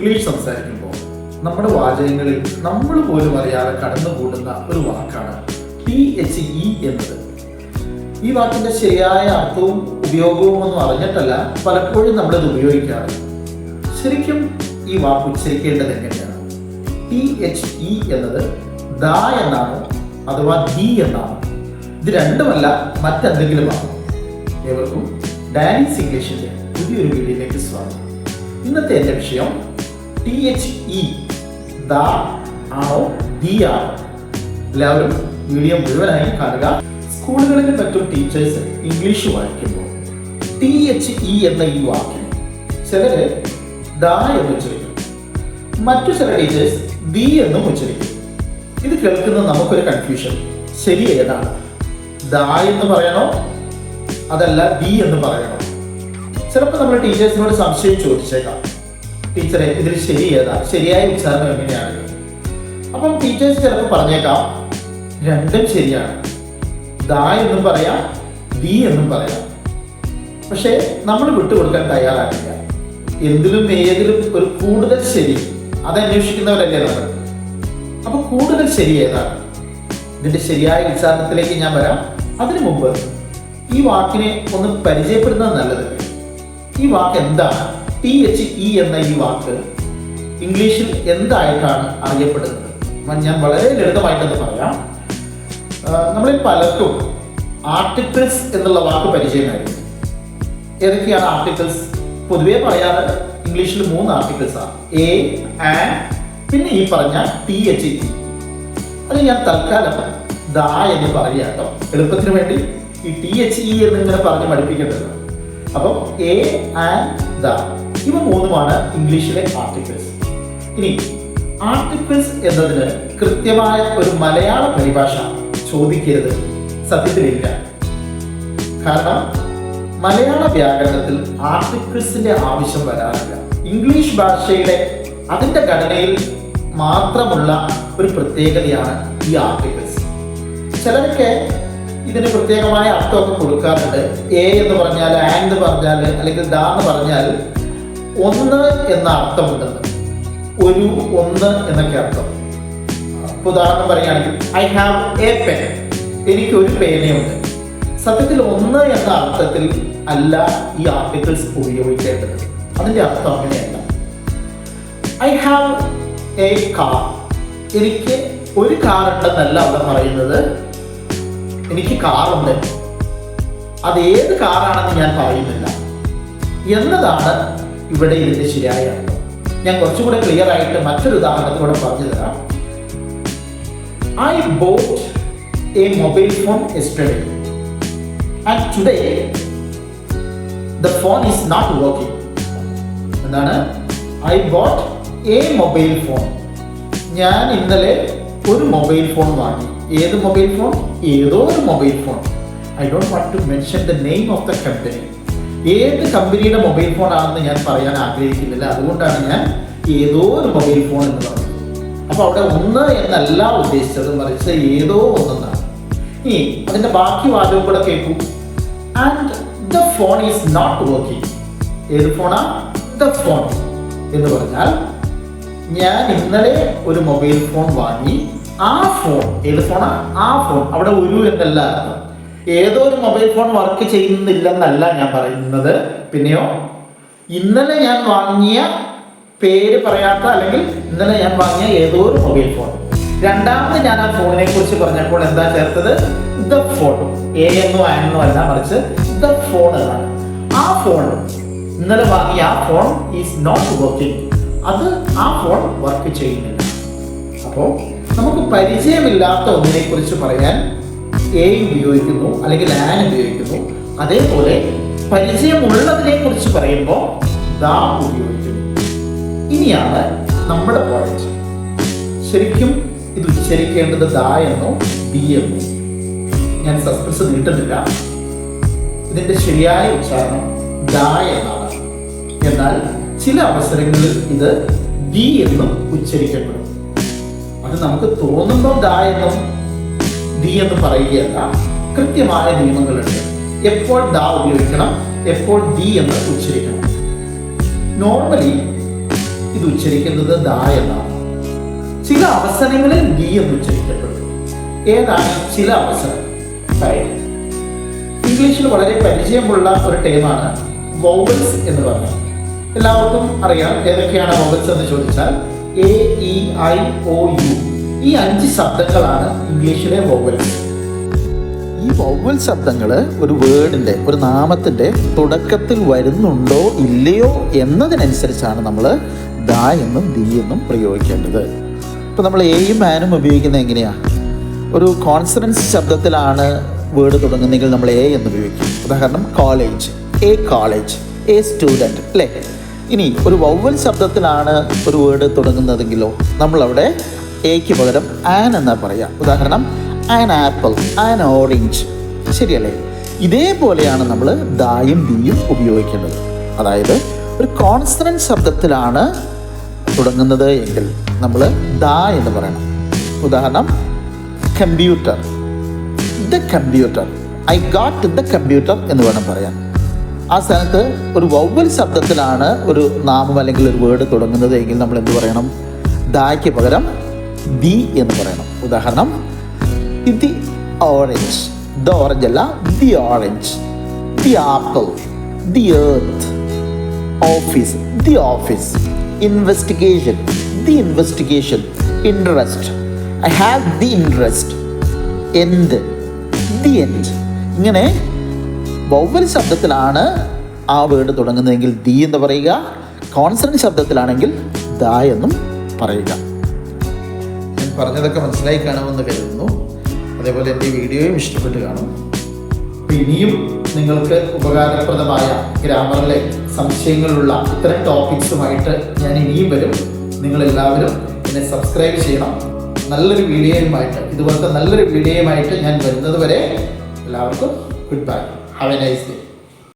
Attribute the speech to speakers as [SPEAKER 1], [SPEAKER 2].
[SPEAKER 1] English സംസാരിക്കുമ്പോൾ നമ്മുടെ വാചകങ്ങളിൽ നമ്മൾ പോലും അറിയാതെ കടന്നുകൂടുന്ന ഒരു വാക്കാണ് THE എന്നത്. ഈ വാക്കിന്റെ ശരിയായ അർത്ഥവും ഉപയോഗവും ഒന്നും അറിഞ്ഞിട്ടല്ല പലപ്പോഴും നമ്മളിത് ഉപയോഗിക്കാറ്. ശരിക്കും ഈ വാക്ക് ഉച്ചരിക്കേണ്ടത് എങ്ങനെയാണ്? THE എന്നത് ദ എന്നാണ് അഥവാ ദി എന്നാണ്. ഇത് രണ്ടുമല്ല മറ്റെന്തെങ്കിലും ആണ്. ഏവർക്കും ഡാനീസ് ഇംഗ്ലീഷിന്റെ പുതിയൊരു വീഡിയോയിലേക്ക് സ്വാഗതം. ഇന്നത്തെ എൻ്റെ വിഷയം THE ദ ആണോ ദി ആണോ? എല്ലാവരും വീഡിയോ മുഴുവനായി കാണുക. സ്കൂളുകളിൽ മറ്റും ടീച്ചേഴ്സ് ഇംഗ്ലീഷ് വായിക്കുമ്പോൾ THE എന്ന ഈ വാക്കിന് ചിലര് ദ എന്ന് ഉച്ചരിക്കും, മറ്റു ചില ടീച്ചേഴ്സ് ദി എന്നും ഉച്ചരിക്കും. ഇത് കേൾക്കുന്ന നമുക്കൊരു കൺഫ്യൂഷൻ. ശരി ഏതാണ്? ദ എന്ന് പറയണോ അതല്ല ദി എന്ന് പറയണോ? ചിലപ്പോൾ നമ്മൾ ടീച്ചേഴ്സിനോട് സംശയം ചോദിച്ചേക്കാം, ടീച്ചറെ ഇതിൽ ശരി ഏതാ, ശരിയായ ഉച്ചാരണം എങ്ങനെയാണ്? അപ്പം ടീച്ചേഴ്സ് ചിലപ്പോൾ പറഞ്ഞേക്കാം രണ്ടും ശരിയാണ്, ദ എന്നും പറയാം ദി എന്നും പറയാം. പക്ഷേ നമ്മൾ വിട്ടുകൊടുക്കാൻ തയ്യാറാകില്ല. എന്തിലും ഏതിലും ഒരു കൂടുതൽ ശരി അത് അന്വേഷിക്കുന്നവരല്ലേ നമ്മൾ. അപ്പൊ കൂടുതൽ ശരി ഏതാണ്? ഇതിന്റെ ശരിയായ ഉച്ചാരണത്തിലേക്ക് ഞാൻ വരാം. അതിനു മുമ്പ് ഈ വാക്കിനെ ഒന്ന് പരിചയപ്പെടുന്നത് നല്ലതല്ലേ? ഈ വാക്ക് എന്താണ്? THE എന്ന ഈ വാക്ക് ഇംഗ്ലീഷിൽ എന്തായിട്ടാണ് അറിയപ്പെടുന്നത്? ഞാൻ വളരെ ലളിതമായിട്ടൊന്ന് പറയാം. നമ്മളിൽ പലർക്കും ആർട്ടിക്കിൾസ് എന്നുള്ള വാക്ക് പരിചയമായിരുന്നു. ഏതൊക്കെയാണ് ആർട്ടിക്കിൾസ്? പൊതുവെ പറയാറ് ഇംഗ്ലീഷിൽ 3 ആർട്ടിക്കിൾസ് ആണ്, എ, ആൻഡ്, പിന്നെ ഈ പറഞ്ഞ THE. അത് ഞാൻ തൽക്കാലം ദ എന്ന് പറയുക കേട്ടോ, എളുപ്പത്തിന് വേണ്ടി. ഈ THE എന്നിങ്ങനെ പറഞ്ഞ് പഠിപ്പിക്കേണ്ടത്. അപ്പം എ, ആൻഡ്, ദ, ഇവ 3മാണ് ഇംഗ്ലീഷിലെ ആർട്ടിക്കിൾസ്. ഇനി ആർട്ടിക്കിൾസ് എന്നതിന് കൃത്യമായ ഒരു മലയാള പരിഭാഷ ചോദിക്കരുത്, സത്യത്തിലില്ല. കാരണം മലയാള വ്യാകരണത്തിൽ ആർട്ടിക്കിൾസിന്റെ ആവശ്യം വരാറില്ല. ഇംഗ്ലീഷ് ഭാഷയുടെ അതിന്റെ ഘടനയിൽ മാത്രമുള്ള ഒരു പ്രത്യേകതയാണ് ഈ ആർട്ടിക്കിൾസ്. ചിലരൊക്കെ ഇതിന് പ്രത്യേകമായ അർത്ഥമൊക്കെ കൊടുക്കാറുണ്ട്. എ എന്ന് പറഞ്ഞാൽ, ആൻ എന്ന് പറഞ്ഞാൽ, അല്ലെങ്കിൽ ദ എന്ന് പറഞ്ഞാൽ ഒന്ന് എന്ന അർത്ഥമുണ്ടെന്ന്, ഒരു, ഒന്ന് എന്നൊക്കെ അർത്ഥം. ഉദാഹരണം പറയുകയാണെങ്കിൽ ഐ ഹാവ് എ പെൻ, എനിക്ക് ഒരു പേനയുണ്ട്. സത്യത്തിൽ ഒന്ന് എന്ന അർത്ഥത്തിൽ അല്ല ഈ ആർട്ടിക്കിൾസ് ഉപയോഗിക്കേണ്ടത്. അതിന്റെ അർത്ഥം അങ്ങനെയല്ല. ഐ ഹാവ് എ കാർ, എനിക്ക് ഒരു കാർ ഉണ്ടെന്നല്ല അവിടെ പറയുന്നത്, എനിക്ക് കാറുണ്ട്. അത് ഏത് കാറാണെന്ന് ഞാൻ പറയുന്നില്ല എന്നതാണ് ഇവിടെ ഇതിന്റെ ശരിയായ അർത്ഥം. ഞാൻ കുറച്ചുകൂടെ ക്ലിയർ ആയിട്ട് മറ്റൊരു ഉദാഹരണത്തിലൂടെ പറഞ്ഞു തരാം. I bought a mobile phone yesterday and today the phone is not working. എന്താണ്? I bought a mobile phone. ഞാൻ ഇന്നലെ ഒരു മൊബൈൽ ഫോൺ വാങ്ങി. ഏത് മൊബൈൽ ഫോൺ? ഏതോ ഒരു mobile phone. I don't want to mention the name of the company. ഏത് കമ്പനിയുടെ മൊബൈൽ ഫോൺ ആണെന്ന് ഞാൻ പറയാൻ ആഗ്രഹിക്കുന്നില്ല. അതുകൊണ്ടാണ് ഞാൻ ഏതോ ഒരു മൊബൈൽ ഫോൺ എന്ന് പറഞ്ഞത്. അപ്പൊ അവിടെ ഒന്ന് എന്നല്ല ഉദ്ദേശിച്ചത്, മറിച്ച് ഏതോ ഒന്നെന്നാണ്. ഇനി അതിന്റെ ബാക്കി വാചകം കൂടെ കേൾക്കൂ. And the phone is not working. ഏത് ഫോണാ? ദ ഫോൺ എന്ന് പറഞ്ഞാൽ ഞാൻ ഇന്നലെ ഒരു മൊബൈൽ ഫോൺ വാങ്ങി. ആ ഫോൺ ഏത് ഫോണാ? ആ ഫോൺ. അവിടെ ഒരു എന്നല്ല അർത്ഥം. ഏതോ ഒരു മൊബൈൽ ഫോൺ വർക്ക് ചെയ്യുന്നില്ലെന്നല്ല ഞാൻ പറയുന്നത്. പിന്നെയോ ഇന്നലെ ഞാൻ വാങ്ങിയ, പേര് പറയാത്ത, അല്ലെങ്കിൽ ഇന്നലെ ഞാൻ വാങ്ങിയ ഏതോ ഒരു മൊബൈൽ ഫോൺ. രണ്ടാമത് ഞാൻ ആ ഫോണിനെ കുറിച്ച് പറഞ്ഞപ്പോൾ എന്താ ചേർത്തത്? The phone. എ എന്നോ ആനോ അല്ല, മറിച്ച് ദ ഫോൺ എന്നാണ്. ആ ഫോൺ, ഇന്നലെ വാങ്ങിയ ആ ഫോൺ ഈസ് നോട്ട് വർക്കിംഗ്. അത് ആ ഫോൺ വർക്ക് ചെയ്യുന്നില്ല. അപ്പോൾ നമുക്ക് പരിചയമില്ലാത്ത ഒന്നിനെ കുറിച്ച് പറയാൻ എ ഉപയോഗിക്കുന്നു, അല്ലെങ്കിൽ ആൻ ഉപയോഗിക്കുന്നു. അതേപോലെ പരിചയമുള്ളതിനെ കുറിച്ച് പറയുമ്പോൾ ദ ഉപയോഗിക്കുന്നു. ഇനിയാണ് നമ്മുടെ പോയിന്റ്. ശരിക്കും ഇത് ഉച്ചരിക്കേണ്ടത് ദ എന്നോ ദി എന്നോ? ഞാൻ സസ്പെൻസ് നീട്ടുന്നില്ല. ഇതിന്റെ ശരിയായ ഉച്ചാരണം ദ എന്നാണ്. എന്നാൽ ചില അവസരങ്ങളിൽ ഇത് ദി എന്നും ഉച്ചരിക്കപ്പെടും. അത് നമുക്ക് തോന്നുമ്പോൾ ദ എന്നും ദി എന്നും പറയുകയല്ല. കൃത്യമായ നിയമങ്ങളുണ്ട്. എപ്പോൾ ദ ഉപയോഗിക്കണം, എപ്പോൾ ദി എന്ന് ഉച്ചരിക്കണം. നോർമലി ഇത് ഉച്ചരിക്കുന്നത് ദ എന്നാണ്. ചില അവസരങ്ങളിൽ ദി എന്ന് ഉച്ചരിക്കപ്പെടും. ഏതാണ് ചില അവസരം? ഇംഗ്ലീഷിൽ വളരെ പരിചയമുള്ള ഒരു ടേമാണ് വോവൽസ് എന്ന് പറഞ്ഞാൽ. എല്ലാവർക്കും അറിയാം ഏതൊക്കെയാണ് വോവൽസ് എന്ന് ചോദിച്ചാൽ AEIOU. ഈ 5 ശബ്ദങ്ങളാണ് ഇംഗ്ലീഷിലെ വോവൽസ്. ഈ വോവൽ ശബ്ദങ്ങൾ ഒരു വേർഡിൻ്റെ, ഒരു നാമത്തിൻ്റെ തുടക്കത്തിൽ വരുന്നുണ്ടോ ഇല്ലയോ എന്നതിനനുസരിച്ചാണ് നമ്മൾ ദ എന്നും ദി എന്നും പ്രയോഗിക്കേണ്ടത്. ഇപ്പോൾ നമ്മൾ എയും ആനും ഉപയോഗിക്കുന്നത് എങ്ങനെയാണ്? ഒരു കോൺസണൻസ് ശബ്ദത്തിലാണ് വേർഡ് തുടങ്ങുന്നെങ്കിൽ നമ്മൾ എ എന്ന് ഉപയോഗിക്കും. ഉദാഹരണം college, A college, A student അല്ലേ. ഇനി ഒരു വൗവൽ ശബ്ദത്തിലാണ് ഒരു വേർഡ് തുടങ്ങുന്നതെങ്കിലോ നമ്മളവിടെ എക്ക് പകരം ആൻ എന്നാ പറയാം. ഉദാഹരണം ആൻ ആപ്പിൾ, ആൻ ഓറഞ്ച്, ശരിയല്ലേ? ഇതേപോലെയാണ് നമ്മൾ ദായും ദിയും ഉപയോഗിക്കേണ്ടത്. അതായത് ഒരു കോൺസണന്റ് ശബ്ദത്തിലാണ് തുടങ്ങുന്നത് എങ്കിൽ നമ്മൾ ദ എന്ന് പറയണം. ഉദാഹരണം computer, the computer, I got the computer എന്ന് വേണം പറയാൻ. ആ സ്ഥാനത്ത് ഒരു വൗവൽ ശബ്ദത്തിലാണ് ഒരു നാമം അല്ലെങ്കിൽ ഒരു വേർഡ് തുടങ്ങുന്നത് എങ്കിൽ നമ്മൾ എന്ത് പറയണം? ദായ്ക്ക് പകരം ദി എന്ന് പറയണം. ഉദാഹരണം ദി ഓറഞ്ച്, ദ ഓറഞ്ച് അല്ല the orange, the apple, the earth, office, the office, investigation, the investigation, interest, I have the interest, end, the end. ഇങ്ങനെ വൗവൽ ശബ്ദത്തിലാണ് ആ വേർഡ് തുടങ്ങുന്നതെങ്കിൽ ദി എന്ന് പറയുക, കോൺസണന്റ് ശബ്ദത്തിലാണെങ്കിൽ ദ എന്നും പറയുക. ഞാൻ പറഞ്ഞതൊക്കെ മനസ്സിലായി കാണുമെന്ന് കരുതുന്നു. അതേപോലെ എൻ്റെ വീഡിയോയും ഇഷ്ടപ്പെട്ട് കാണും. ഇനിയും നിങ്ങൾക്ക് ഉപകാരപ്രദമായ ഗ്രാമറിലെ സംശയങ്ങളുള്ള ഇത്തരം ടോപ്പിക്സുമായിട്ട് ഞാൻ ഇനിയും വരും. നിങ്ങളെല്ലാവരും എന്നെ സബ്സ്ക്രൈബ് ചെയ്യണം. നല്ലൊരു വീഡിയോയുമായിട്ട്, ഇതുപോലത്തെ നല്ലൊരു വീഡിയോയുമായിട്ട് ഞാൻ വരുന്നത് വരെ എല്ലാവർക്കും good bye. Have a nice day.